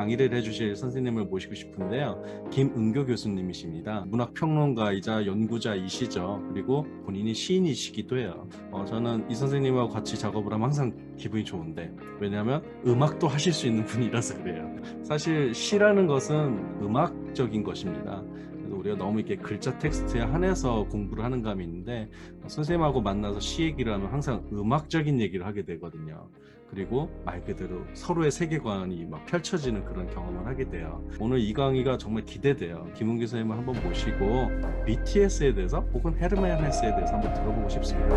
강의를 해주실 선생님을 모시고 싶은데요. 김은교 교수님이십니다. 문학평론가이자 연구자이시죠. 그리고 본인이 시인이시기도 해요. 저는 이 선생님하고 같이 작업을 하면 항상 기분이 좋은데, 왜냐하면 음악도 하실 수 있는 분이라서 그래요. 사실 시라는 것은 음악적인 것입니다. 그래서 우리가 너무 이렇게 글자 텍스트에 한해서 공부를 하는 감이 있는데, 선생님하고 만나서 시 얘기를 하면 항상 음악적인 얘기를 하게 되거든요. 그리고 말 그대로 서로의 세계관이 막 펼쳐지는 그런 경험을 하게 돼요. 오늘 이 강의가 정말 기대돼요. 김은규 선생님을 한번 모시고 BTS에 대해서 혹은 헤르만 헤세에 대해서 한번 들어보고 싶습니다.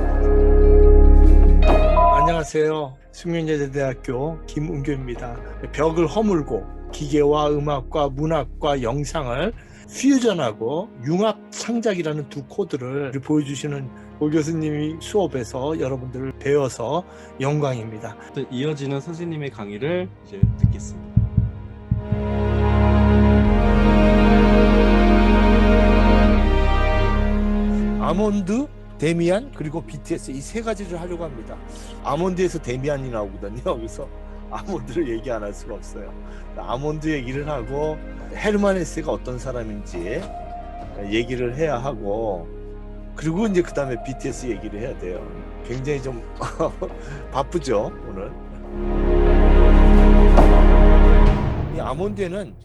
안녕하세요. 숙명여자대학교 김은교입니다. 벽을 허물고 기계와 음악과 문학과 영상을 퓨전하고 융합 창작이라는 두 코드를 보여주시는 고 교수님이 수업에서 여러분들을 배워서 영광입니다. 이어지는 선생님의 강의를 이제 듣겠습니다. 아몬드, 데미안 그리고 BTS 이 세 가지를 하려고 합니다. 아몬드에서 데미안이 나오거든요. 그래서 아몬드를 얘기 안 할 수가 없어요. 아몬드 얘기를 하고 헤르만 헤세가 어떤 사람인지 얘기를 해야 하고, 그리고 이제 그 다음에 BTS 얘기를 해야 돼요. 굉장히 좀 바쁘죠 오늘. 이 아몬드에는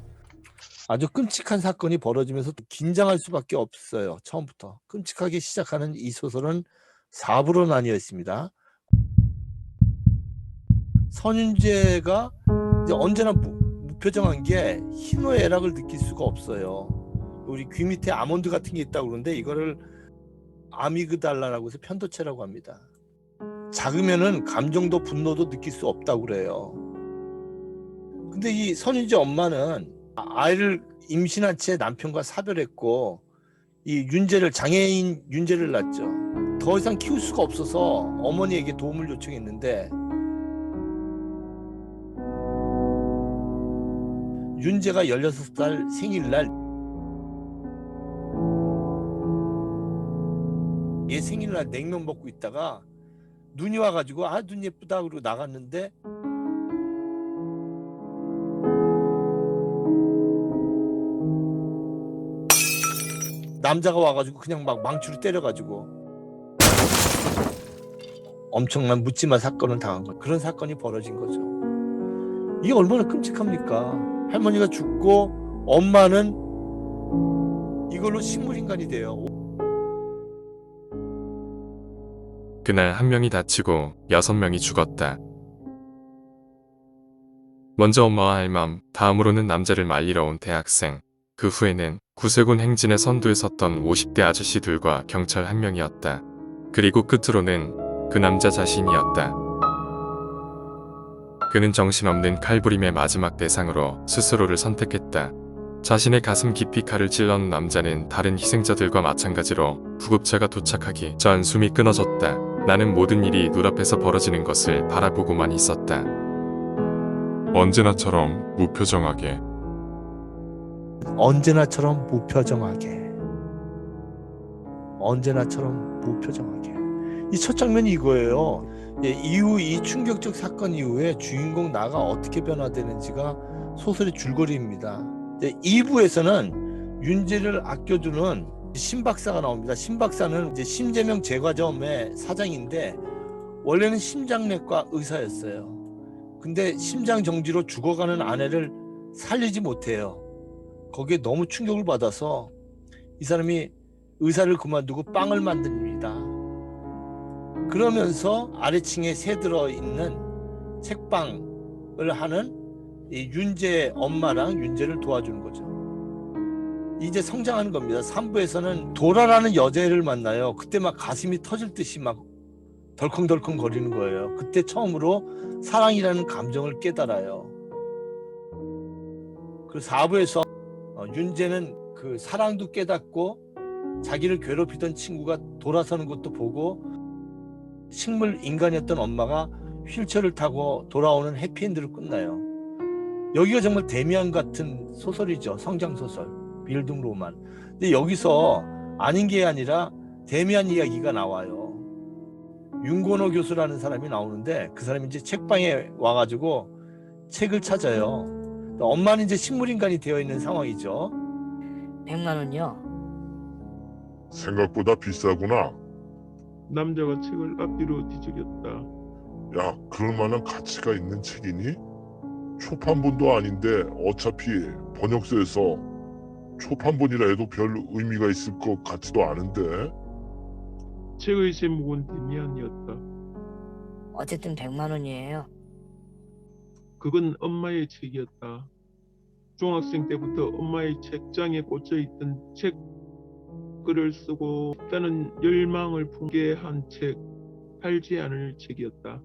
아주 끔찍한 사건이 벌어지면서 긴장할 수밖에 없어요. 처음부터 끔찍하게 시작하는 이 소설은 4부로 나뉘어 있습니다. 선윤재가 이제 언제나 무표정한 게 희노의 애락을 느낄 수가 없어요. 우리 귀 밑에 아몬드 같은 게 있다고 그러는데 이거를 아미그달라라고 해서 편도체라고 합니다. 작으면은 감정도 분노도 느낄 수 없다고 그래요. 근데 이 선윤재 엄마는 아이를 임신한 채 남편과 사별했고 이 윤재를, 장애인 윤재를 낳죠. 더 이상 키울 수가 없어서 어머니에게 도움을 요청했는데 윤재가 16살 생일날 얘 생일날 냉면 먹고 있다가 눈이 와가지고 아 눈 예쁘다 그러고 나갔는데 남자가 와가지고 그냥 막 망치로 때려가지고 엄청난 묻지마 사건을 당한 거예요. 그런 사건이 벌어진 거죠. 이게 얼마나 끔찍합니까? 할머니가 죽고 엄마는 이걸로 식물인간이 돼요. 그날 1명이 다치고 6명이 죽었다. 먼저 엄마와 할멈, 다음으로는 남자를 말리러 온 대학생, 그 후에는 구세군 행진의 선두에 섰던 50대 아저씨들과 경찰 1명이었다. 그리고 끝으로는 그 남자 자신이었다. 그는 정신없는 칼부림의 마지막 대상으로 스스로를 선택했다. 자신의 가슴 깊이 칼을 찔러놓은 남자는 다른 희생자들과 마찬가지로 구급차가 도착하기 전 숨이 끊어졌다. 나는 모든 일이 눈앞에서 벌어지는 것을 바라보고만 있었다. 언제나처럼 무표정하게. 언제나처럼 무표정하게. 언제나처럼 무표정하게. 이 첫 장면이 이거예요. 이후 이 충격적 사건 이후에 주인공 나가 어떻게 변화되는지가 소설의 줄거리입니다. 2부에서는 윤재를 아껴주는 신 박사가 나옵니다. 신 박사는 이제 심재명 제과점의 사장인데 원래는 심장내과 의사였어요. 근데 심장 정지로 죽어가는 아내를 살리지 못해요. 거기에 너무 충격을 받아서 이 사람이 의사를 그만두고 빵을 만듭니다. 그러면서 아래층에 새들어 있는 책방을 하는 이 윤재 엄마랑 윤재를 도와주는 거죠. 이제 성장하는 겁니다. 3부에서는 도라라는 여자애를 만나요. 그때 막 가슴이 터질 듯이 막 덜컹덜컹 거리는 거예요. 그때 처음으로 사랑이라는 감정을 깨달아요. 그래서 4부에서 윤재는 그 사랑도 깨닫고 자기를 괴롭히던 친구가 돌아서는 것도 보고 식물 인간이었던 엄마가 휠체어를 타고 돌아오는 해피엔드로 끝나요. 여기가 정말 데미안 같은 소설이죠. 성장소설, 빌딩 로만. 근데 여기서 아닌 게 아니라 데미안 이야기가 나와요. 윤건호 교수라는 사람이 나오는데 그 사람이 이제 책방에 와가지고 책을 찾아요. 엄마는 이제 식물인간이 되어 있는 상황이죠. 100만 원이요? 생각보다 비싸구나. 남자가 책을 앞뒤로 뒤적였다. 야, 그럴 만한 가치가 있는 책이니? 초판본도 아닌데 어차피 번역서에서 초판본이라 해도 별 의미가 있을 것 같지도 않은데. 책의 제목은 데미안이었다. 어쨌든 100만 원이에요. 그건 엄마의 책이었다. 중학생 때부터 엄마의 책장에 꽂혀있던 책글을 쓰고 싶다는 열망을 품게 한 책, 팔지 않을 책이었다.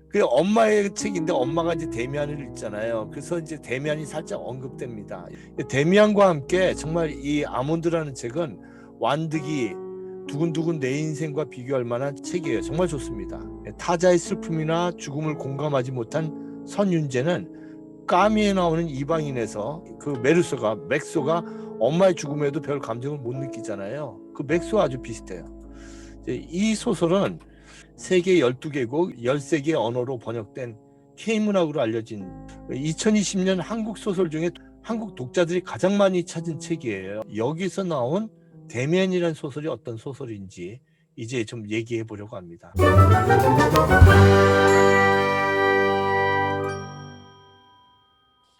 그 엄마의 책인데 엄마가 이제 데미안을 읽잖아요. 그래서 이제 데미안이 살짝 언급됩니다. 데미안과 함께 정말 이 아몬드라는 책은 완득이 두근두근 내 인생과 비교할 만한 책이에요. 정말 좋습니다. 타자의 슬픔이나 죽음을 공감하지 못한 선윤재는 까미에 나오는 이방인에서 그 맥소가 엄마의 죽음에도 별 감정을 못 느끼잖아요. 그 맥소와 아주 비슷해요. 이 소설은 세계 12개국 13개 언어로 번역된 K문학으로 알려진 2020년 한국 소설 중에 한국 독자들이 가장 많이 찾은 책이에요. 여기서 나온 데미안이라는 소설이 어떤 소설인지 이제 좀 얘기해 보려고 합니다.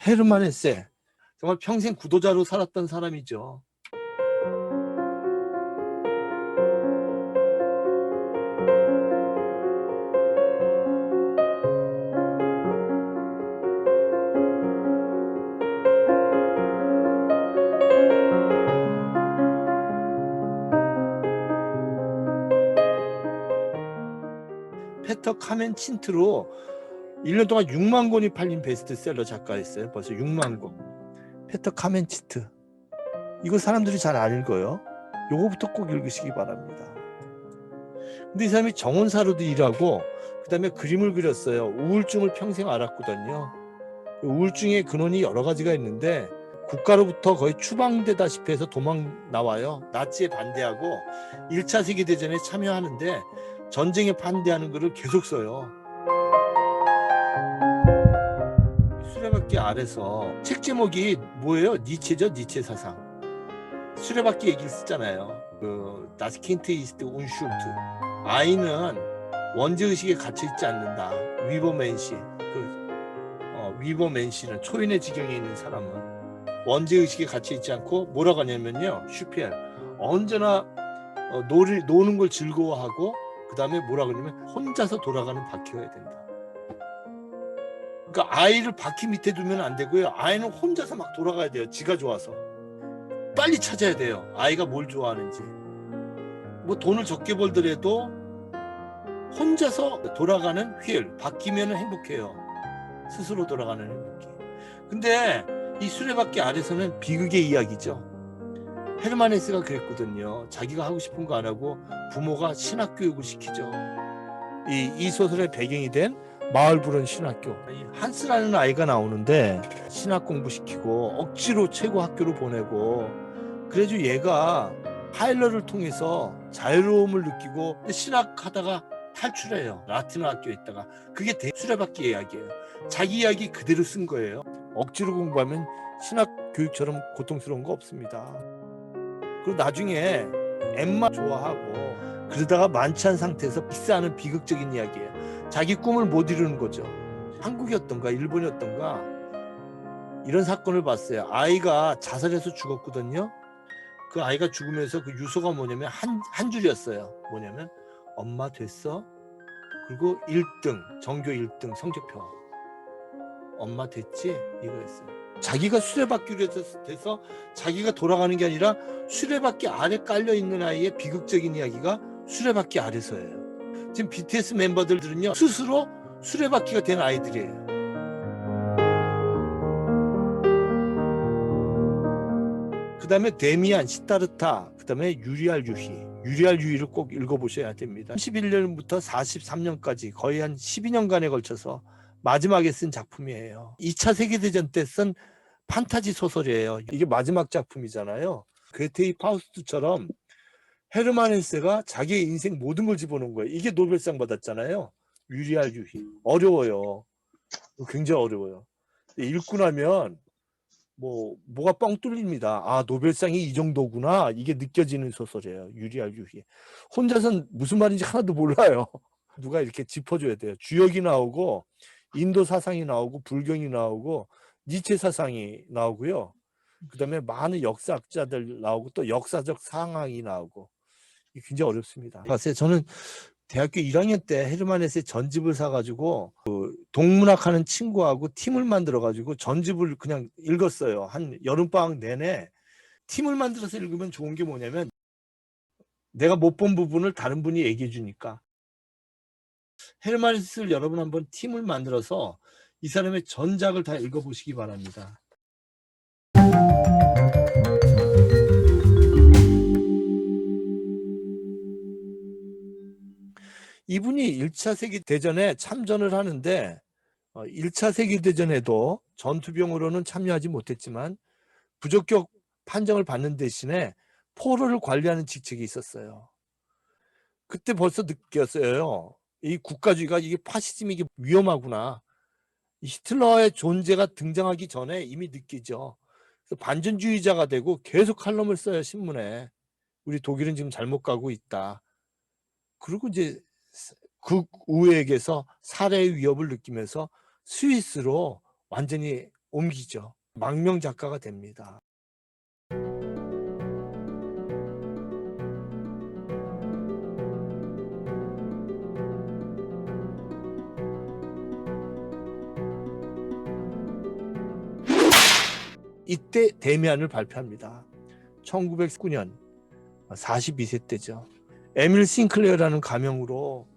헤르만 헤세, 정말 평생 구도자로 살았던 사람이죠. 페터 카멘친트로 1년 동안 6만 권이 팔린 베스트셀러 작가였어요. 벌써 6만 권. 페터 카멘친트. 이거 사람들이 잘 안 읽어요. 요거부터 꼭 읽으시기 바랍니다. 근데 이 사람이 정원사로도 일하고 그다음에 그림을 그렸어요. 우울증을 평생 앓았거든요. 우울증의 근원이 여러 가지가 있는데 국가로부터 거의 추방되다시피 해서 도망 나와요. 나치에 반대하고 1차 세계대전에 참여하는데 전쟁에 반대하는 글을 계속 써요. 수레바퀴 아래서 책 제목이 뭐예요? 니체죠. 니체 사상. 수레바퀴 얘기를 쓰잖아요. Das Kind ist unschuld. 아이는 원죄의식에 갇혀있지 않는다. 위버맨시. 위버맨시는 초인의 지경에 있는 사람은 원죄의식에 갇혀있지 않고 뭐라고 하냐면요. 슈피엘. 언제나 노는 걸 즐거워하고 그 다음에 뭐라 그러냐면 혼자서 돌아가는 바퀴여야 된다. 그러니까 아이를 바퀴 밑에 두면 안 되고요. 아이는 혼자서 막 돌아가야 돼요. 지가 좋아서. 빨리 찾아야 돼요. 아이가 뭘 좋아하는지. 뭐 돈을 적게 벌더라도 혼자서 돌아가는 휠, 바퀴면 행복해요. 스스로 돌아가는 행복이. 근데 이 수레바퀴 아래서는 비극의 이야기죠. 헤르만 헤세가 그랬거든요. 자기가 하고 싶은 거 안 하고 부모가 신학교육을 시키죠. 이 소설의 배경이 된 마을브런 신학교. 한스라는 아이가 나오는데 신학 공부시키고 억지로 최고 학교로 보내고 그래도 얘가 하일러를 통해서 자유로움을 느끼고 신학하다가 탈출해요. 라틴어 학교에 있다가. 그게 수레바퀴 이야기예요. 자기 이야기 그대로 쓴 거예요. 억지로 공부하면 신학 교육처럼 고통스러운 거 없습니다. 그리고 나중에 엠마 좋아하고 그러다가 만취한 상태에서 픽스하는 비극적인 이야기예요. 자기 꿈을 못 이루는 거죠. 한국이었던가 일본이었던가 이런 사건을 봤어요. 아이가 자살해서 죽었거든요. 그 아이가 죽으면서 그 유서가 뭐냐면 한 줄이었어요. 뭐냐면 엄마 됐어? 그리고 1등 전교 1등 성적표. 엄마 됐지? 이거였어요. 자기가 수레바퀴로 돼서 자기가 돌아가는 게 아니라 수레바퀴 아래 깔려있는 아이의 비극적인 이야기가 수레바퀴 아래서예요. 지금 BTS 멤버들은요 스스로 수레바퀴가 된 아이들이에요. 그 다음에 데미안, 시타르타, 그 다음에 유리알 유희를 꼭 읽어보셔야 됩니다. 31년부터 43년까지 거의 한 12년간에 걸쳐서 마지막에 쓴 작품이에요. 2차 세계대전 때 쓴 판타지 소설이에요. 이게 마지막 작품이잖아요. 괴테의 파우스트처럼 헤르만 헤세가 자기의 인생 모든 걸 집어넣은 거예요. 이게 노벨상 받았잖아요. 유리알 유희. 어려워요. 굉장히 어려워요. 읽고 나면 뭐가 뻥 뚫립니다. 아, 노벨상이 이 정도구나. 이게 느껴지는 소설이에요. 유리알 유희. 혼자선 무슨 말인지 하나도 몰라요. 누가 이렇게 짚어줘야 돼요. 주역이 나오고 인도 사상이 나오고 불경이 나오고 니체 사상이 나오고요. 그다음에 많은 역사학자들 나오고 또 역사적 상황이 나오고 이게 굉장히 어렵습니다. 글쎄 저는 대학교 1학년 때 헤르만 헤세 전집을 사가지고 그 동문학하는 친구하고 팀을 만들어가지고 전집을 그냥 읽었어요. 한 여름방학 내내. 팀을 만들어서 읽으면 좋은 게 뭐냐면 내가 못 본 부분을 다른 분이 얘기해 주니까. 헤르만 헤세를 여러분 한번 팀을 만들어서 이 사람의 전작을 다 읽어보시기 바랍니다. 이분이 1차 세계대전에 참전을 하는데 1차 세계대전에도 전투병으로는 참여하지 못했지만 부적격 판정을 받는 대신에 포로를 관리하는 직책이 있었어요. 그때 벌써 느꼈어요. 이 국가주의가 이게 파시즘이 이게 위험하구나. 히틀러의 존재가 등장하기 전에 이미 느끼죠. 그래서 반전주의자가 되고 계속 칼럼을 써요, 신문에. 우리 독일은 지금 잘못 가고 있다. 그리고 이제 극우에게서 살해의 위협을 느끼면서 스위스로 완전히 옮기죠. 망명 작가가 됩니다. 이때 데미안을 발표합니다. 1919년 42세 때죠. 에밀 싱클레어라는 가명으로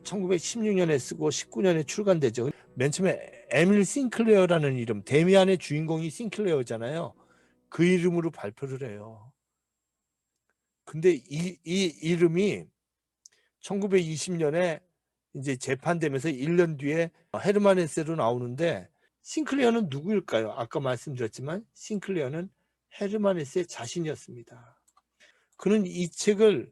1916년에 쓰고 19년에 출간되죠. 맨 처음에 에밀 싱클레어라는 이름, 데미안의 주인공이 싱클레어잖아요. 그 이름으로 발표를 해요. 근데 이 이름이 1920년에 이제 재판되면서 1년 뒤에 헤르만 헤세로 나오는데 싱클레어는 누구일까요? 아까 말씀드렸지만 싱클레어는 헤르만 헤세 자신이었습니다. 그는 이 책을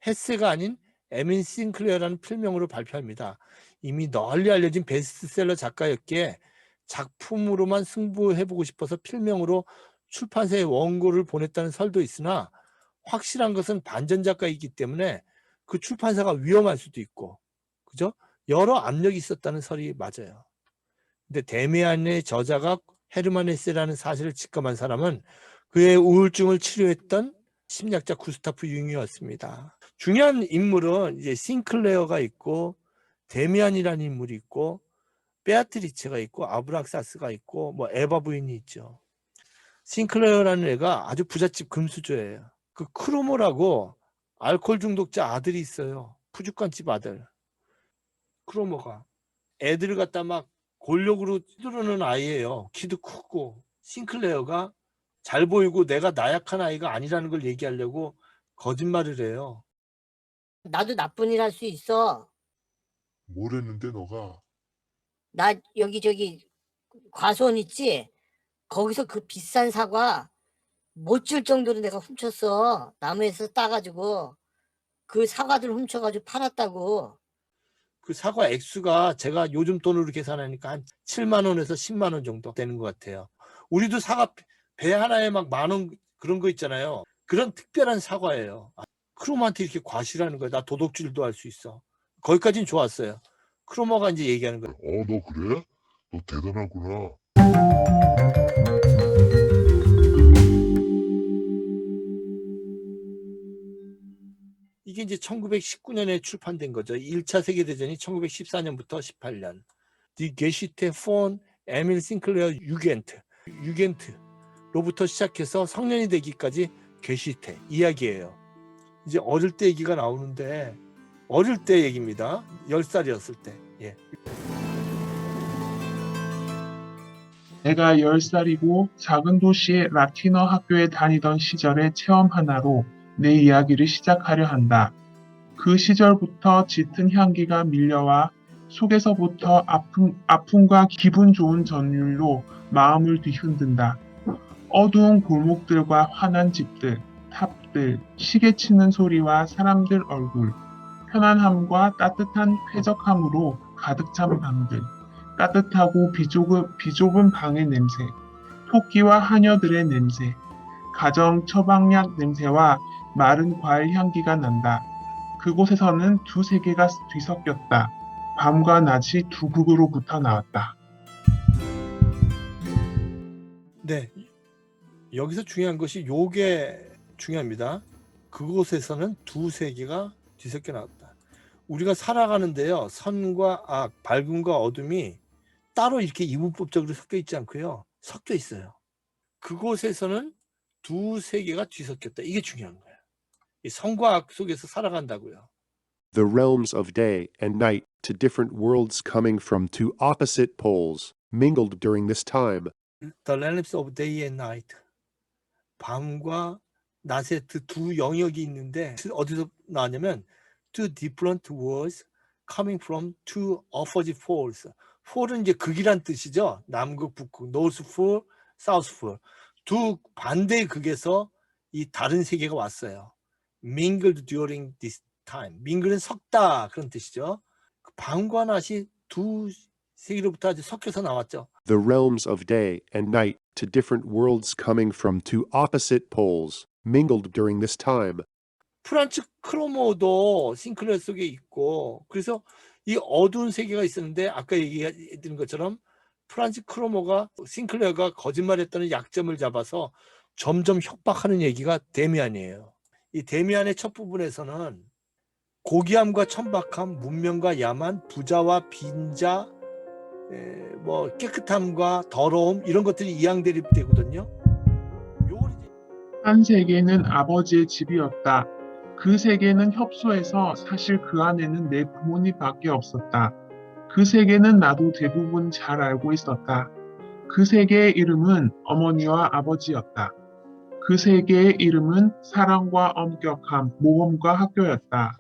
헤세가 아닌 에밀 싱클레어라는 필명으로 발표합니다. 이미 널리 알려진 베스트셀러 작가였기에 작품으로만 승부해보고 싶어서 필명으로 출판사에 원고를 보냈다는 설도 있으나 확실한 것은 반전 작가이기 때문에 그 출판사가 위험할 수도 있고, 그죠? 여러 압력이 있었다는 설이 맞아요. 근데 데미안의 저자가 헤르만 헤세라는 사실을 직감한 사람은 그의 우울증을 치료했던 심리학자 구스타프 융이었습니다. 중요한 인물은 이제 싱클레어가 있고 데미안이라는 인물이 있고 베아트리체가 있고 아브락사스가 있고 뭐 에바 부인이 있죠. 싱클레어라는 애가 아주 부잣집 금수저예요. 그 크로모라고 알코올 중독자 아들이 있어요. 푸주간집 아들. 크로모가 애들을 갖다 막 권력으로 휘두르는 아이예요. 키도 크고. 싱클레어가 잘 보이고 내가 나약한 아이가 아니라는 걸 얘기하려고 거짓말을 해요. 나도 나쁜 일 할 수 있어. 뭘 했는데 너가? 나 여기 과수원 있지? 거기서 그 비싼 사과 못 줄 정도로 내가 훔쳤어. 나무에서 따가지고 그 사과들 훔쳐가지고 팔았다고. 그 사과 액수가 제가 요즘 돈으로 계산하니까 한 7만 원에서 10만 원 정도 되는 것 같아요. 우리도 사과 배 하나에 막 10,000원 그런 거 있잖아요. 그런 특별한 사과예요. 크로모한테 이렇게 과시라는 거야. 나 도둑질도 할 수 있어. 거기까지는 좋았어요. 크로모가 이제 얘기하는 거예요. 너 그래? 너 대단하구나. 이게 이제 1919년에 출판된 거죠. 1차 세계대전이 1914년부터 18년. Die Geschichte von Emil Sinclair Jugend로부터 시작해서 성년이 되기까지 게시테 이야기예요. 이제 어릴 때 얘기가 나오는데 어릴 때 얘기입니다. 10살이었을 때. 예. 내가 10살이고 작은 도시의 라틴어 학교에 다니던 시절의 체험 하나로 내 이야기를 시작하려 한다. 그 시절부터 짙은 향기가 밀려와 속에서부터 아픔과 기분 좋은 전율로 마음을 뒤흔든다. 어두운 골목들과 환한 집들, 탑들, 시계 치는 소리와 사람들 얼굴, 편안함과 따뜻한 쾌적함으로 가득 찬 방들, 따뜻하고 비좁은 방의 냄새, 토끼와 하녀들의 냄새, 가정 처방약 냄새와 마른 과일 향기가 난다. 그곳에서는 두 세계가 뒤섞였다. 밤과 낮이 두 극으로부터 나왔다. 네, 여기서 중요한 것이 요게 중요합니다. 그곳에서는 두 세계가 뒤섞여 나왔다. 우리가 살아가는데요, 선과 악, 밝음과 어둠이 따로 이렇게 이분법적으로 섞여 있지 않고요, 섞여 있어요. 그곳에서는 두 세계가 뒤섞였다. 이게 중요한 거예요. 이 선과 악 속에서 살아간다고요. The realms of day and night to different worlds coming from two opposite poles, mingled during this time. The realms of day and night. 밤과 낮의 두 영역이 있는데 어디서 나왔냐면 two different worlds coming from two opposite poles. 폴은 이제 극이란 뜻이죠. 남극, 북극, north pole, south pole. 두 반대의 극에서 이 다른 세계가 왔어요. Mingled during this time. mingle은 섞다 그런 뜻이죠. 밤과 낮이 두 세계로부터 아주 섞여서 나왔죠. The realms of day and night to different worlds coming from two opposite poles, mingled during this time. 프란츠 크로모도 싱클레어 속에 있고, 그래서 이 어두운 세계가 있었는데 아까 얘기했던 것처럼 프란츠 크로모가 싱클레어가 거짓말했다는 약점을 잡아서 점점 협박하는 얘기가 데미안이에요. 이 데미안의 첫 부분에서는 고귀함과 천박함, 문명과 야만, 부자와 빈자, 뭐 깨끗함과 더러움 이런 것들이 이양대립되거든요. 한 세계는 아버지의 집이었다. 그 세계는 협소해서 사실 그 안에는 내 부모님밖에 없었다. 그 세계는 나도 대부분 잘 알고 있었다. 그 세계의 이름은 어머니와 아버지였다. 그 세계의 이름은 사랑과 엄격함, 모험과 학교였다.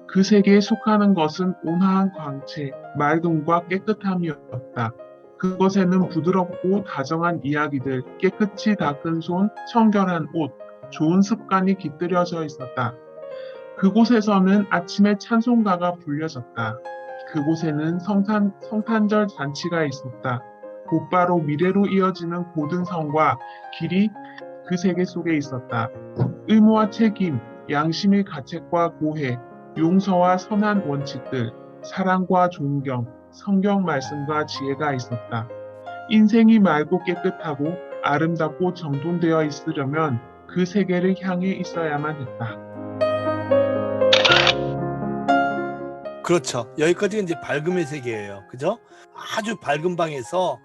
그 세계에 속하는 것은 온화한 광채, 맑음과 깨끗함이었다. 그것에는 부드럽고 다정한 이야기들, 깨끗이 닦은 손, 청결한 옷, 좋은 습관이 깃들여져 있었다. 그곳에서는 아침에 찬송가가 불려졌다. 그곳에는 성탄절 잔치가 있었다. 곧바로 미래로 이어지는 고든 성과 길이 그 세계 속에 있었다. 의무와 책임, 양심의 가책과 고해, 용서와 선한 원칙들, 사랑과 존경, 성경 말씀과 지혜가 있었다. 인생이 맑고 깨끗하고 아름답고 정돈되어 있으려면 그 세계를 향해 있어야만 했다. 그렇죠. 여기까지가 이제 밝음의 세계예요. 그죠? 아주 밝은 방에서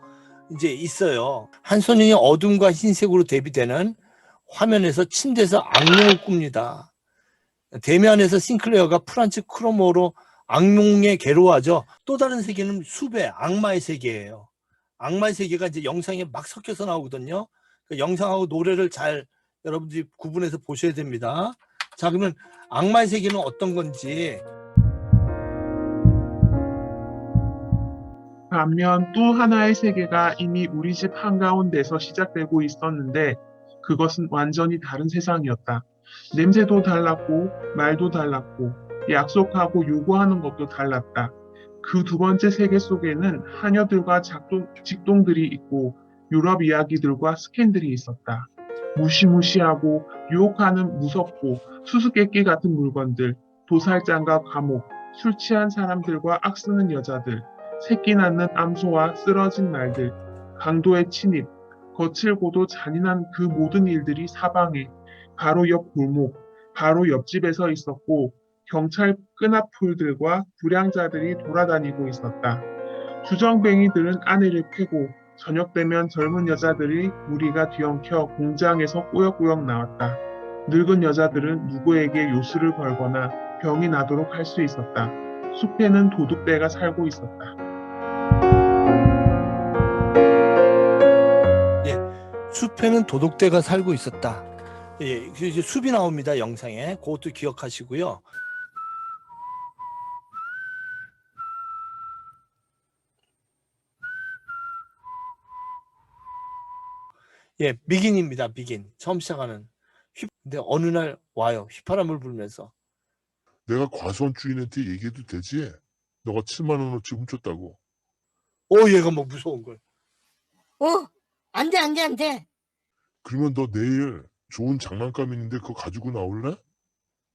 이제 있어요. 한 소년이 어둠과 흰색으로 대비되는 화면에서 침대에서 악몽을 꿉니다. 대면에서 싱클레어가 프란츠 크로모로 악몽에 괴로워하죠. 또 다른 세계는 숲의 악마의 세계예요. 악마의 세계가 이제 영상에 막 섞여서 나오거든요. 그 영상하고 노래를 잘 여러분들이 구분해서 보셔야 됩니다. 자, 그러면 악마의 세계는 어떤 건지. 반면 또 하나의 세계가 이미 우리 집 한가운데서 시작되고 있었는데 그것은 완전히 다른 세상이었다. 냄새도 달랐고 말도 달랐고 약속하고 요구하는 것도 달랐다. 그 두 번째 세계 속에는 하녀들과 직동들이 있고 유럽 이야기들과 스캔들이 있었다. 무시무시하고 유혹하는 무섭고 수수께끼 같은 물건들, 도살장과 감옥, 술 취한 사람들과 악쓰는 여자들, 새끼 낳는 암소와 쓰러진 말들, 강도의 침입, 거칠고도 잔인한 그 모든 일들이 사방에 바로 옆 골목, 바로 옆집에서 있었고 경찰 끈앞풀들과 불량자들이 돌아다니고 있었다. 주정뱅이들은 아내를 패고 저녁 되면 젊은 여자들이 무리가 뒤엉켜 공장에서 꾸역꾸역 나왔다. 늙은 여자들은 누구에게 요술을 걸거나 병이 나도록 할 수 있었다. 숲에는 도둑대가 살고 있었다. 숲에는 도둑대가 살고 있었다. 예, 이제 숲이 나옵니다. 영상에. 그것도 기억하시고요. 예, 비긴입니다. 비긴. 처음 시작하는. 근데 어느 날 와요. 휘파람을 불면서. 내가 과수원 주인한테 얘기해도 되지? 너가 7만 원어치 훔쳤다고. 얘가 뭐 무서운 걸. 어? 안 돼, 안 돼, 안 돼. 그러면 너 내일 좋은 장난감 있는데 그거 가지고 나올래?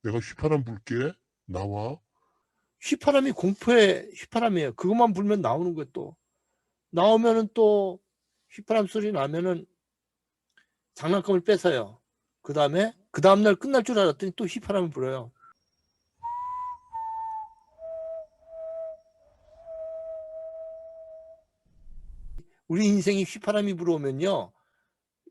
내가 휘파람 불게. 나와. 휘파람이 공포의 휘파람이에요. 그것만 불면 나오는 거예요. 또 나오면은 또 휘파람 소리 나면은 장난감을 뺏어요. 그 다음날 끝날 줄 알았더니 또 휘파람을 불어요. 우리 인생이 휘파람이 불어오면요,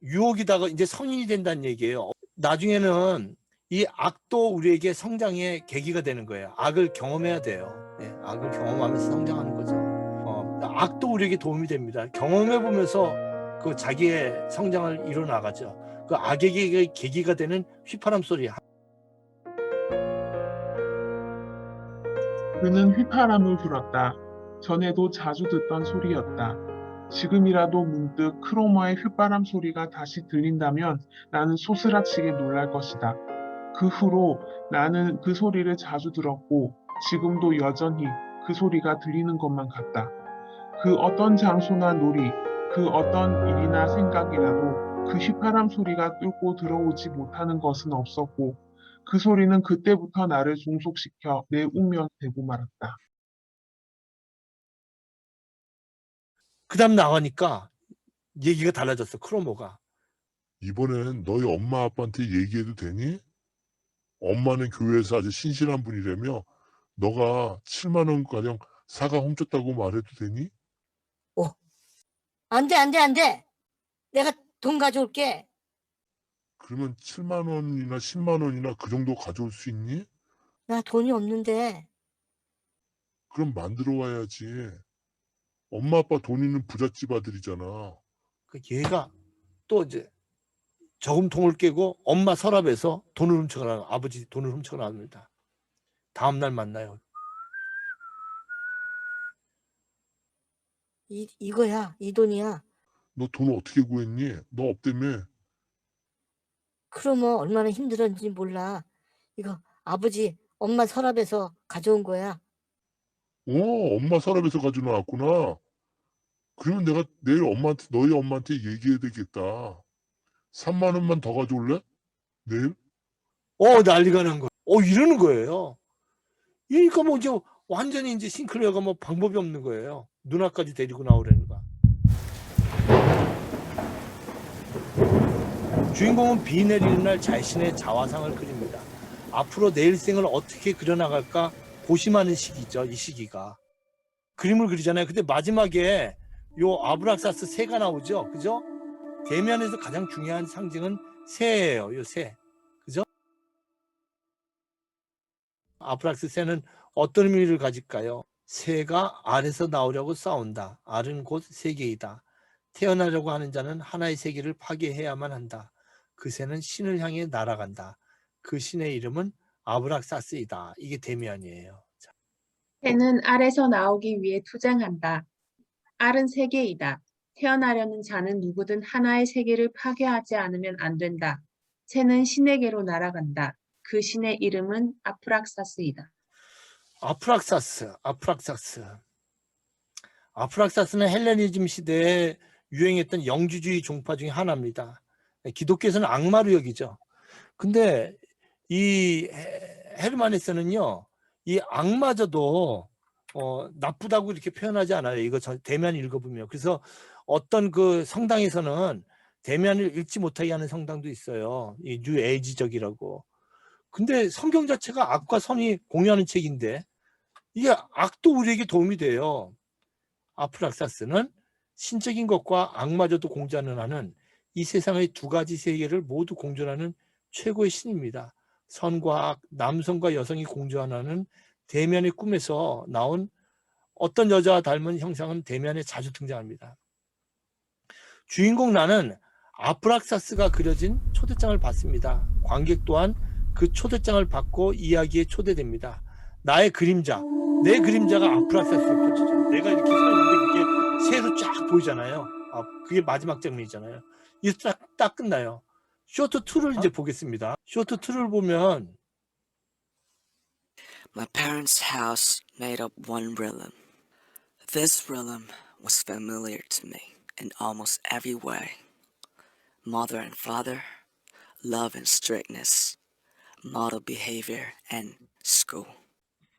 유혹이다가 이제 성인이 된다는 얘기예요. 나중에는 이 악도 우리에게 성장의 계기가 되는 거예요. 악을 경험해야 돼요. 네, 악을 경험하면서 성장하는 거죠. 악도 우리에게 도움이 됩니다. 경험해 보면서 그 자기의 성장을 이뤄 나가죠. 그 악에게 계기가 되는 휘파람 소리. 그는 휘파람을 불었다. 전에도 자주 듣던 소리였다. 지금이라도 문득 크로머의 휘바람 소리가 다시 들린다면 나는 소스라치게 놀랄 것이다. 그 후로 나는 그 소리를 자주 들었고 지금도 여전히 그 소리가 들리는 것만 같다. 그 어떤 장소나 놀이, 그 어떤 일이나 생각이라도 그 휘파람 소리가 뚫고 들어오지 못하는 것은 없었고 그 소리는 그때부터 나를 종속시켜 내 운명이 되고 말았다. 그 다음 나가니까 얘기가 달라졌어. 크로모가. 이번엔 너희 엄마 아빠한테 얘기해도 되니? 엄마는 교회에서 아주 신실한 분이라며 너가 7만 원가량 사과 훔쳤다고 말해도 되니? 안 돼, 안 돼, 안 돼. 내가 돈 가져올게. 그러면 7만 원이나 10만 원이나 그 정도 가져올 수 있니? 나 돈이 없는데. 그럼 만들어 와야지. 엄마 아빠 돈 있는 부잣집 아들이잖아. 그 얘가 또 이제 저금통을 깨고 엄마 서랍에서 돈을 훔쳐가 아버지 돈을 훔쳐가 나옵니다. 다음날 만나요. 이거야, 이 돈이야. 너 돈 어떻게 구했니? 너 없다며. 그러면 얼마나 힘들었는지 몰라. 이거 아버지, 엄마 서랍에서 가져온 거야. 엄마 서랍에서 가져 나왔구나. 그러면 내가 내일 너희 엄마한테 얘기해야 되겠다. 3만 원만 더 가져올래? 내일? 난리가 난 거. 이러는 거예요. 그러니까 뭐 이제 완전히 이제 싱클레어가 뭐 방법이 없는 거예요. 누나까지 데리고 나오라는 거야. 주인공은 비 내리는 날 자신의 자화상을 그립니다. 앞으로 내 일생을 어떻게 그려나갈까 고심하는 시기죠. 이 시기가. 그림을 그리잖아요. 근데 마지막에 요 아브락사스 새가 나오죠. 그죠? 대면에서 가장 중요한 상징은 새예요. 요 새. 그죠? 아브락사스 새는 어떤 의미를 가질까요? 새가 알에서 나오려고 싸운다. 알은 곧 세계이다. 태어나려고 하는 자는 하나의 세계를 파괴해야만 한다. 그 새는 신을 향해 날아간다. 그 신의 이름은 아브락사스이다. 이게 대면이에요. 새는 알에서 나오기 위해 투쟁한다. 알은 세계이다. 태어나려는 자는 누구든 하나의 세계를 파괴하지 않으면 안 된다. 새는 신에게로 날아간다. 그 신의 이름은 아프락사스이다. 아프락사스는 헬레니즘 시대에 유행했던 영주주의 종파 중에 하나입니다. 기독교에서는 악마로 여기죠. 근데 이 헤르만에서는요, 이 악마저도 나쁘다고 이렇게 표현하지 않아요. 이거 대면 읽어보면. 그래서 어떤 그 성당에서는 대면을 읽지 못하게 하는 성당도 있어요. 이 뉴 에이지적이라고. 근데 성경 자체가 악과 선이 공유하는 책인데 이게 악도 우리에게 도움이 돼요. 아프락사스는 신적인 것과 악마저도 공존하는 이 세상의 두 가지 세계를 모두 공존하는 최고의 신입니다. 선과 악, 남성과 여성이 공존하는 대면의 꿈에서 나온 어떤 여자와 닮은 형상은 대면에 자주 등장합니다. 주인공 나는 아프락사스가 그려진 초대장을 받습니다. 관객 또한 그 초대장을 받고 이야기에 초대됩니다. 나의 그림자, 내 그림자가 아프락사스로 펼쳐져요. 내가 이렇게 서 있는데 그게 새로 쫙 보이잖아요. 그게 마지막 장면이잖아요. 이게 딱 끝나요. 쇼트 2를 이제 보겠습니다. 쇼트 2를 보면 My parents' house made up one realm. This realm was familiar to me, in almost every way. Mother and father, love and strictness, model behavior, and school.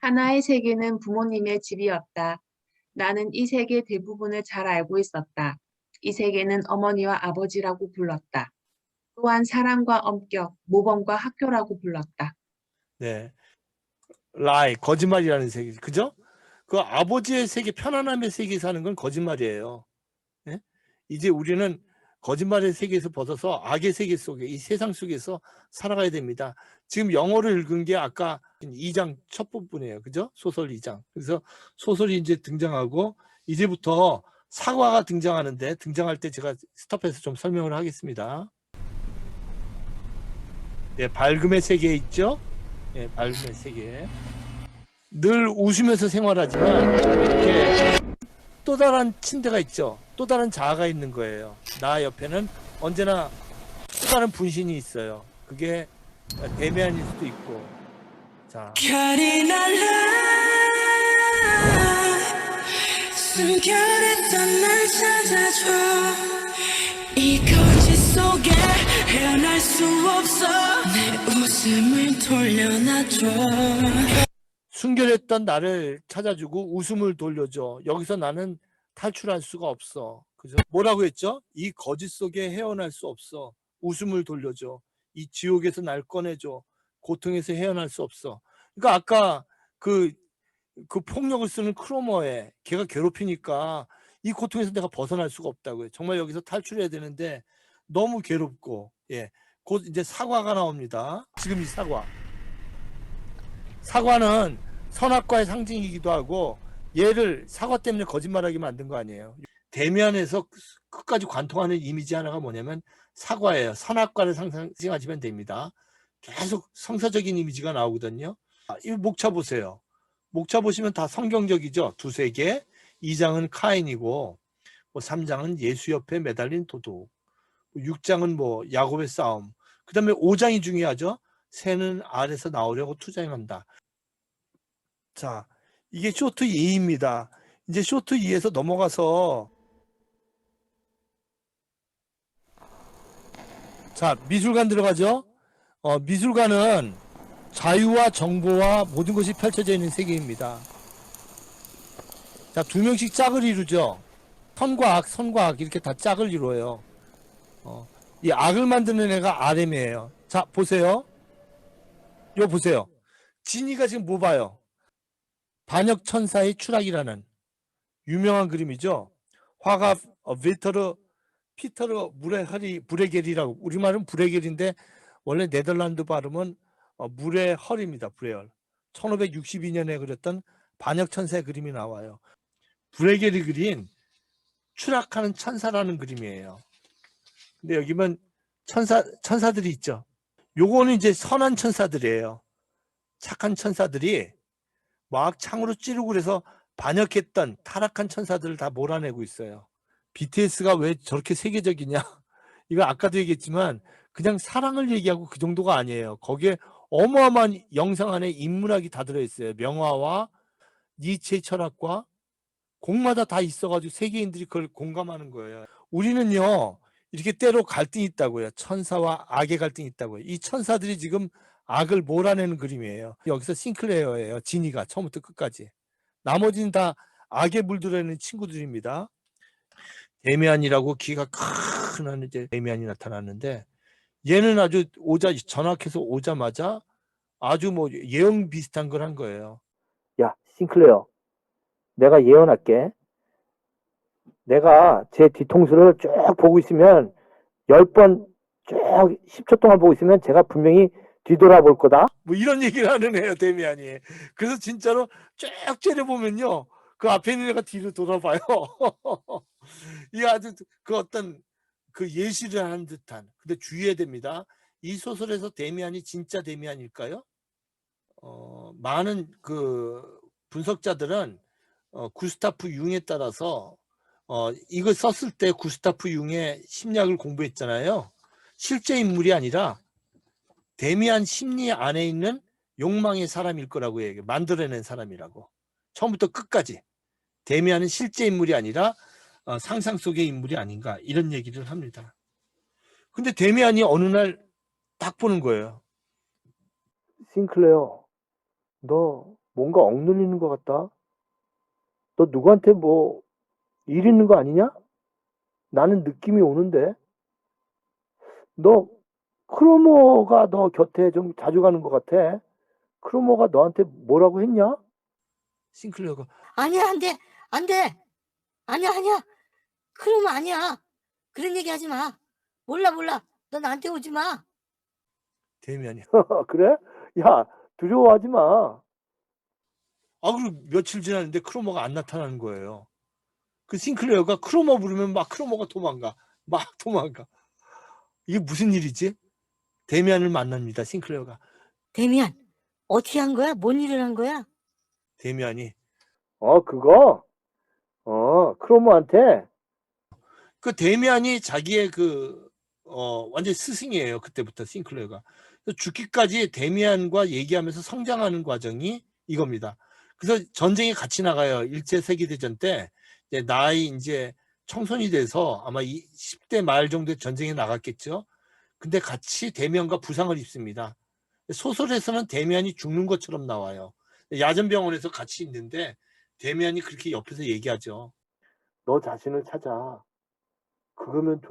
하나의 세계는 부모님의 집이었다. 나는 이 세계 대부분을 잘 알고 있었다. 이 세계는 어머니와 아버지라고 불렀다. 또한 사랑과 엄격, 모범과 학교라고 불렀다. 네. 라이, 거짓말이라는 세계. 그죠? 그 아버지의 세계, 편안함의 세계에 사는 건 거짓말이에요. 예? 이제 우리는 거짓말의 세계에서 벗어서 악의 세계 속에, 이 세상 속에서 살아가야 됩니다. 지금 영어를 읽은 게 아까 2장 첫 부분이에요. 그죠? 소설 2장. 그래서 소설이 이제 등장하고 이제부터 사과가 등장하는데, 등장할 때 제가 스톱해서 좀 설명을 하겠습니다. 예, 밝음의 세계에 있죠? 예, 밝음의 세계. 늘 웃으면서 생활하지만 이렇게 또 다른 침대가 있죠. 또 다른 자아가 있는 거예요. 나 옆에는 언제나 또 다른 분신이 있어요. 그게 데미안일 수도 있고. 자. 별이 날아 숨겨냈던 날 찾아줘 이 거짓 속에 헤어날 수 없어 내 웃음을 돌려놔줘 순결했던 나를 찾아주고 웃음을 돌려줘. 여기서 나는 탈출할 수가 없어. 그죠? 뭐라고 했죠? 이 거짓 속에 헤어날 수 없어. 웃음을 돌려줘. 이 지옥에서 날 꺼내줘. 고통에서 헤어날 수 없어. 그러니까 아까 그 폭력을 쓰는 크로머에 걔가 괴롭히니까 이 고통에서 내가 벗어날 수가 없다고요. 정말 여기서 탈출해야 되는데 너무 괴롭고, 예. 곧 이제 사과가 나옵니다. 지금 이 사과. 사과는 선악과의 상징이기도 하고 얘를 사과 때문에 거짓말하게 만든 거 아니에요. 대면에서 끝까지 관통하는 이미지 하나가 뭐냐면 사과예요. 선악과를 상징하시면 됩니다. 계속 성사적인 이미지가 나오거든요. 이 목차 보세요. 목차 보시면 다 성경적이죠. 두세 개. 2장은 카인이고 3장은 예수 옆에 매달린 도둑. 6장은 뭐 야곱의 싸움. 그 다음에 5장이 중요하죠. 새는 알에서 나오려고 투쟁한다. 자, 이게 쇼트 2입니다. 이제 쇼트 2에서 넘어가서 자, 미술관 들어가죠. 미술관은 자유와 정보와 모든 것이 펼쳐져 있는 세계입니다. 자, 두 명씩 짝을 이루죠. 선과 악, 선과 악 이렇게 다 짝을 이루어요. 이 악을 만드는 애가 RM이에요. 자, 보세요. 이거 보세요. 진이가 지금 뭐 봐요? 반역 천사의 추락이라는 유명한 그림이죠. 화가 피터르 브레겔이라고, 우리말은 브레겔인데 원래 네덜란드 발음은 물의 헐입니다. 브레얼. 1562년에 그렸던 반역 천사의 그림이 나와요. 브레겔이 그린 추락하는 천사라는 그림이에요. 근데 여기 보면 천사들이 있죠. 요거는 이제 선한 천사들이에요. 착한 천사들이 막 창으로 찌르고 그래서 반역했던 타락한 천사들을 다 몰아내고 있어요. BTS가 왜 저렇게 세계적이냐? 이거 아까도 얘기했지만 그냥 사랑을 얘기하고 그 정도가 아니에요. 거기에 어마어마한 영상 안에 인문학이 다 들어있어요. 명화와 니체의 철학과 곡마다 다 있어가지고 세계인들이 그걸 공감하는 거예요. 우리는요, 이렇게 때로 갈등이 있다고요. 천사와 악의 갈등이 있다고요. 이 천사들이 지금 악을 몰아내는 그림이에요. 여기서 싱클레어예요. 지니가 처음부터 끝까지. 나머지는 다 악에 물들어있는 친구들입니다. 데미안이라고 기가 큰 이제 데미안이 나타났는데 얘는 아주 전학해서 오자마자 아주 뭐 예언 비슷한 걸 한 거예요. 야, 싱클레어. 내가 예언할게. 내가 제 뒤통수를 쭉 보고 있으면 10번 쭉 10초 동안 보고 있으면 제가 분명히 뒤돌아볼 거다. 뭐 이런 얘기를 하는 애예요, 데미안이. 그래서 진짜로 쭉 째려보면요. 그 앞에 있는 애가 뒤로 돌아봐요. 이게 아주 그 어떤 그 예시를 하는 듯한. 근데 주의해야 됩니다. 이 소설에서 데미안이 진짜 데미안일까요? 많은 그 분석자들은 구스타프 융에 따라서 이걸 썼을 때 구스타프 융의 심리학을 공부했잖아요. 실제 인물이 아니라 데미안 심리 안에 있는 욕망의 사람일 거라고 얘기해요. 만들어낸 사람이라고. 처음부터 끝까지. 데미안은 실제 인물이 아니라 상상 속의 인물이 아닌가 이런 얘기를 합니다. 근데 데미안이 어느 날 딱 보는 거예요. 싱클레어, 너 뭔가 억눌리는 것 같다. 너 누구한테 뭐 일 있는 거 아니냐? 나는 느낌이 오는데. 너 크로모가 너 곁에 좀 자주 가는 것 같아. 크로모가 너한테 뭐라고 했냐? 싱클레어가 아니야, 안 돼. 안 돼. 아니야, 아니야. 그러면 아니야. 그런 얘기 하지 마. 몰라, 몰라. 너 나한테 오지 마. 데미안이 그래? 야, 두려워하지 마. 그리고 며칠 지났는데 크로모가 안 나타나는 거예요. 그 싱클레어가 크로모 부르면 막 크로모가 도망가. 막 도망가. 이게 무슨 일이지? 데미안을 만납니다. 싱클레어가. 데미안, 어떻게 한 거야? 뭔 일을 한 거야? 데미안이 그거 크로모한테 그 데미안이 자기의 완전 스승이에요. 그때부터 싱클레어가. 그래서 죽기까지 데미안과 얘기하면서 성장하는 과정이 이겁니다. 그래서 전쟁에 같이 나가요. 1차 세계대전 때 이제 나이 이제 청소년이 돼서 아마 10대 말 정도에 전쟁에 나갔겠죠. 근데 같이 데미안과 부상을 입습니다. 소설에서는 데미안이 죽는 것처럼 나와요. 야전병원에서 같이 있는데 데미안이 그렇게 옆에서 얘기하죠. 너 자신을 찾아. 그거면 돼.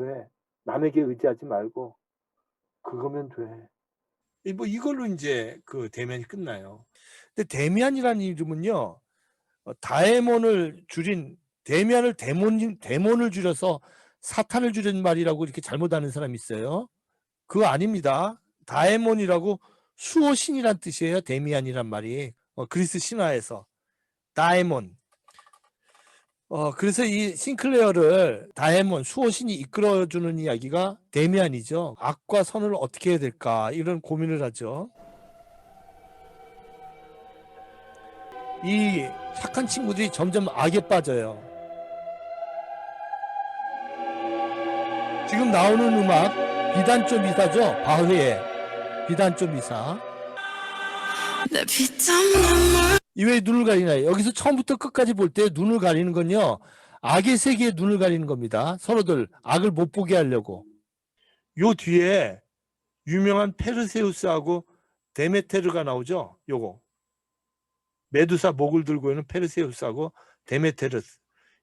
남에게 의지하지 말고 그거면 돼. 뭐 이걸로 이제 그 데미안이 끝나요. 근데 데미안이라는 이름은요, 다에몬을 줄인 데미안을 데몬을 줄여서 사탄을 줄인 말이라고 이렇게 잘못 아는 사람이 있어요. 그거 아닙니다. 다에몬이라고 수호신이란 뜻이에요. 데미안이란 말이 그리스 신화에서 다에몬. 그래서 이 싱클레어를 다에몬 수호신이 이끌어주는 이야기가 데미안이죠. 악과 선을 어떻게 해야 될까 이런 고민을 하죠. 이 착한 친구들이 점점 악에 빠져요. 지금 나오는 음악 비단조 미사죠. 바흐의 비단조 미사. 내 피땀 이 왜 눈을 가리나요? 여기서 처음부터 끝까지 볼 때 눈을 가리는 건요, 악의 세계에 눈을 가리는 겁니다. 서로들 악을 못 보게 하려고. 요 뒤에 유명한 페르세우스하고 데메테르가 나오죠. 요거 메두사 목을 들고 있는 페르세우스하고 데메테르스.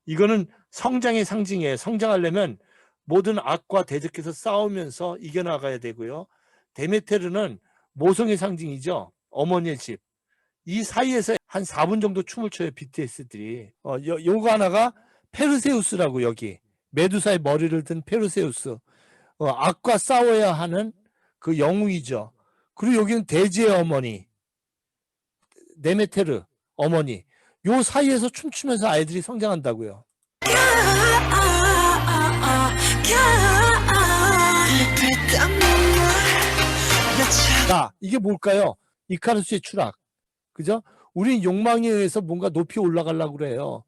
이거는 성장의 상징이에요. 성장하려면 모든 악과 대적해서 싸우면서 이겨나가야 되고요. 데메테르는 모성의 상징이죠. 어머니의 집. 이 사이에서 한 4분 정도 춤을 춰요. BTS들이. 요거 하나가 페르세우스라고, 여기 메두사의 머리를 든 페르세우스. 악과 싸워야 하는 그 영웅이죠. 그리고 여기는 대지의 어머니 데메테르 어머니. 요 사이에서 춤추면서 아이들이 성장한다고요. 자, 이게 뭘까요? 이카루스의 추락. 그죠? 우린 욕망에 의해서 뭔가 높이 올라가려고 그래요.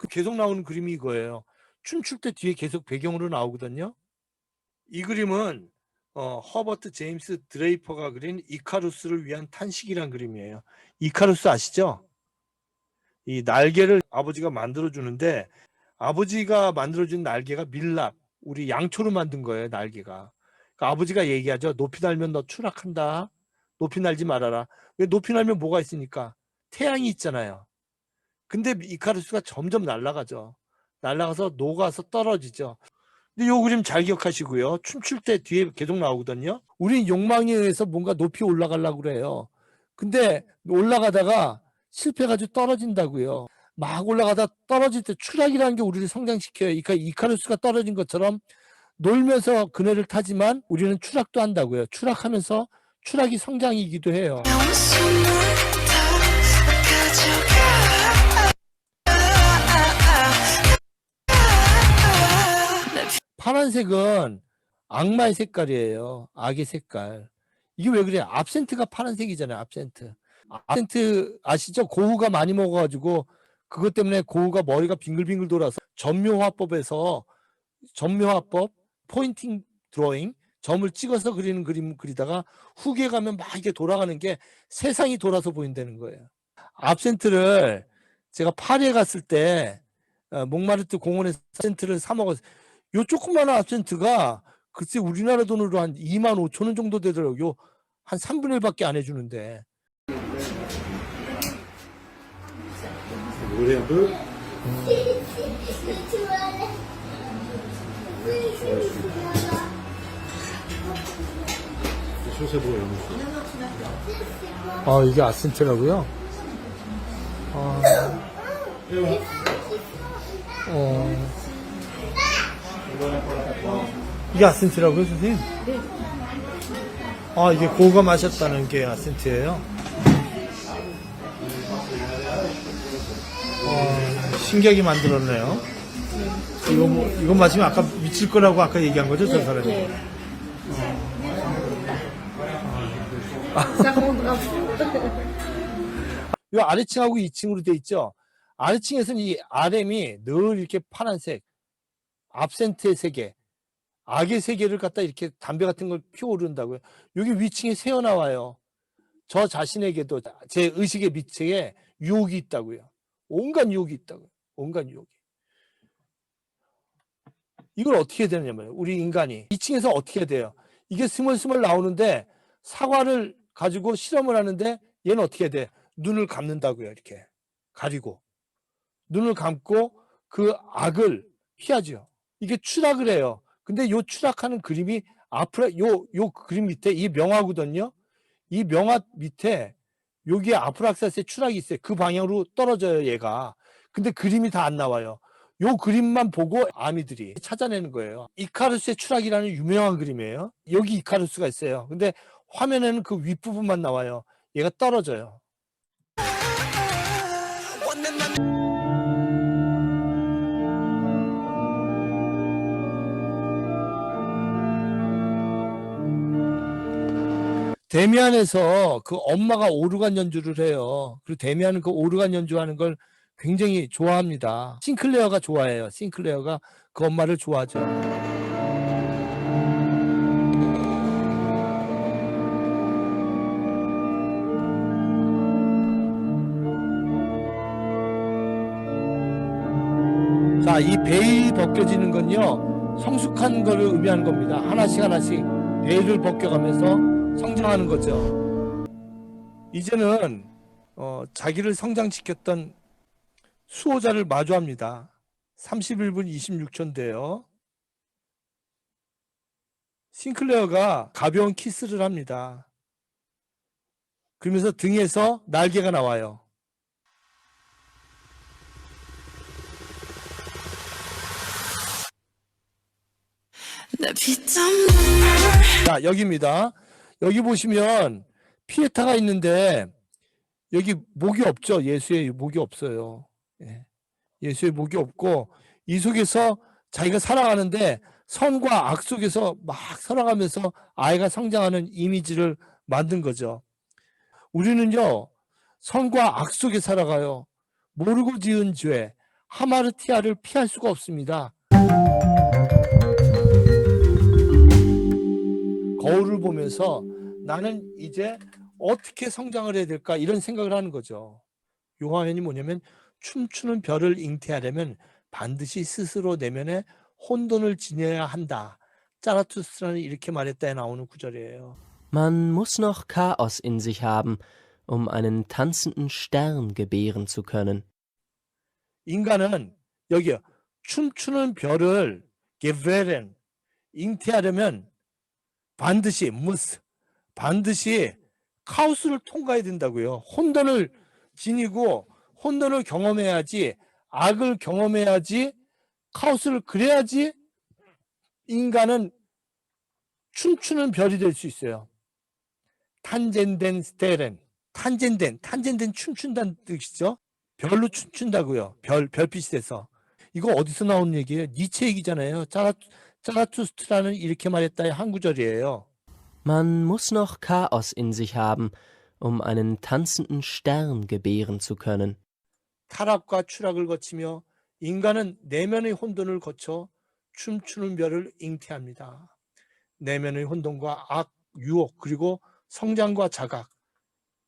계속 나오는 그림이 이거예요. 춤출 때 뒤에 계속 배경으로 나오거든요. 이 그림은 허버트 제임스 드레이퍼가 그린 이카루스를 위한 탄식이란 그림이에요. 이카루스 아시죠? 이 날개를 아버지가 만들어주는데, 아버지가 만들어준 날개가 밀랍, 우리 양초로 만든 거예요. 날개가. 그러니까 아버지가 얘기하죠. 높이 날면 너 추락한다. 높이 날지 말아라. 왜 높이 날면 뭐가 있으니까? 태양이 있잖아요. 근데 이카루스가 점점 날아가죠. 날아가서 녹아서 떨어지죠. 근데 요 그림 잘 기억하시고요. 춤출 때 뒤에 계속 나오거든요. 우린 욕망에 의해서 뭔가 높이 올라가려고 그래요. 근데 올라가다가 실패해가지고 떨어진다고요. 막 올라가다 떨어질 때 추락이라는 게 우리를 성장시켜요. 그러니까 이카루스가 떨어진 것처럼 놀면서 그네를 타지만 우리는 추락도 한다고요. 추락하면서 추락이 성장이기도 해요. 파란색은 악마의 색깔이에요. 악의 색깔. 이게 왜 그래요? 압센트가 파란색이잖아요. 압센트. 압센트 아시죠? 고우가 많이 먹어가지고 그것 때문에 고우가 머리가 빙글빙글 돌아서 점묘화법 포인팅 드로잉, 점을 찍어서 그리는 그림 그리다가 후기에 가면 막 이게 돌아가는 게 세상이 돌아서 보인다는 거예요. 압센트를 제가 파리에 갔을 때 몽마르트 공원에서 absente를 사 먹었어요. 요 조그마한 absente가 글쎄 우리나라 돈으로 한 25,000원 정도 되더라고요. 한 3분의 1밖에 안 해주는데. 아, 이게 absente라고요? 이게 absente라고요, 선생님? 네. 아, 이게 고가 마셨다는 게 absente예요? 신기하게 만들었네요. 이거 마시면 아까 미칠 거라고 아까 얘기한 거죠, 저 사람이? 네. 이 아래층하고 2층으로 돼 있죠. 아래층에서는 이 RM이 늘 이렇게 파란색, absente의 세계, 악의 세계를 갖다 이렇게 담배 같은 걸 피워오른다고요. 여기 위층에 새어 나와요. 저 자신에게도 제 의식의 밑에 유혹이 있다고요. 온갖 유혹이 있다고요. 온갖 유혹이. 이걸 어떻게 해야 되느냐면 우리 인간이 2층에서 어떻게 해야 돼요? 이게 스멀스멀 나오는데 사과를 가지고 실험을 하는데 얘는 어떻게 해야 돼? 눈을 감는다고요. 이렇게 가리고 눈을 감고 그 악을 피하죠. 이게 추락을 해요. 근데 요 추락하는 그림이 앞으로 요 그림 밑에 이 명화거든요. 이 명화 밑에 여기에 아프락사스의 추락이 있어요. 그 방향으로 떨어져요, 얘가. 근데 그림이 다 안 나와요. 요 그림만 보고 아미들이 찾아내는 거예요. 이카루스의 추락이라는 유명한 그림이에요. 여기 이카루스가 있어요. 근데 화면에는 그 윗부분만 나와요. 얘가 떨어져요. 데미안에서 그 엄마가 오르간 연주를 해요. 그리고 데미안은 그 오르간 연주하는 걸 굉장히 좋아합니다. 싱클레어가 좋아해요. 싱클레어가 그 엄마를 좋아하죠. 자, 이 베일이 벗겨지는 건요, 성숙한 거를 의미하는 겁니다. 하나씩 하나씩 베일을 벗겨가면서 성장하는 거죠. 이제는 자기를 성장시켰던 수호자를 마주합니다. 31분 26초인데요. 싱클레어가 가벼운 키스를 합니다. 그러면서 등에서 날개가 나와요. 자, 여기입니다. 여기 보시면 피에타가 있는데 여기 목이 없죠. 예수의 목이 없어요. 예수의 목이 없고 이 속에서 자기가 살아가는데 선과 악 속에서 막 살아가면서 아이가 성장하는 이미지를 만든 거죠. 우리는요, 선과 악 속에 살아가요. 모르고 지은 죄, 하마르티아를 피할 수가 없습니다. 거울을 보면서 나는 이제 어떻게 성장을 해야 될까 이런 생각을 하는 거죠. 요 화면이 뭐냐면 춤추는 별을 잉태하려면 반드시 스스로 내면에 혼돈을 지녀야 한다. 자라투스트라는 이렇게 말했다에 나오는 구절이에요. Man muss noch Chaos in sich haben, um einen tanzenden Stern gebären zu können. 인간은 여기요. 춤추는 별을 gebären 잉태하려면 반드시 반드시 카오스를 통과해야 된다고요. 혼돈을 지니고 혼돈을 경험해야지, 악을 경험해야지, 카오스를 그래야지 인간은 춤추는 별이 될 수 있어요. 탄젠덴 스테렌, 탄젠덴 춤춘다는 뜻이죠. 별로 춤춘다고요. 별빛이 돼서. 이거 어디서 나온 얘기예요? 니체 얘기잖아요. 자라투스트라는 이렇게 말했다의 한 구절이에요. Man muss noch Chaos in sich haben, um einen tanzenden Stern gebären zu können. 타락과 추락을 거치며 인간은 내면의 혼돈을 거쳐 춤추는 별을 잉태합니다. 내면의 혼돈과 악, 유혹, 그리고 성장과 자각,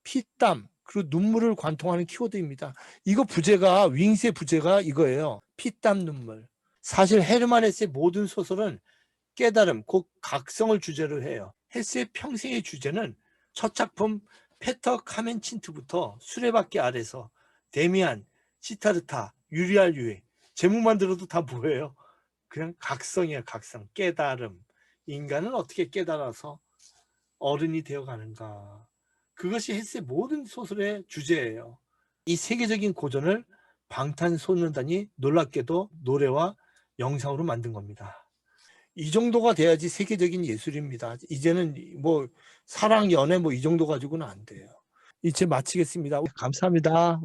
피땀, 그리고 눈물을 관통하는 키워드입니다. 이거 부제가 윙스의 부제가 이거예요. 피땀 눈물. 사실 헤르만 헤세의 모든 소설은 깨달음, 곧 각성을 주제로 해요. 헤세의 평생의 주제는 첫 작품 페터 카멘친트부터 수레바퀴 아래서 데미안, 시타르타, 유리알 유해 제목만 들어도 다 뭐예요? 그냥 각성이야, 각성, 깨달음. 인간은 어떻게 깨달아서 어른이 되어가는가. 그것이 헤세의 모든 소설의 주제예요. 이 세계적인 고전을 방탄소년단이 놀랍게도 노래와 영상으로 만든 겁니다. 이 정도가 돼야지 세계적인 예술입니다. 이제는 뭐 사랑, 연애 뭐 이 정도 가지고는 안 돼요. 이제 마치겠습니다. 감사합니다.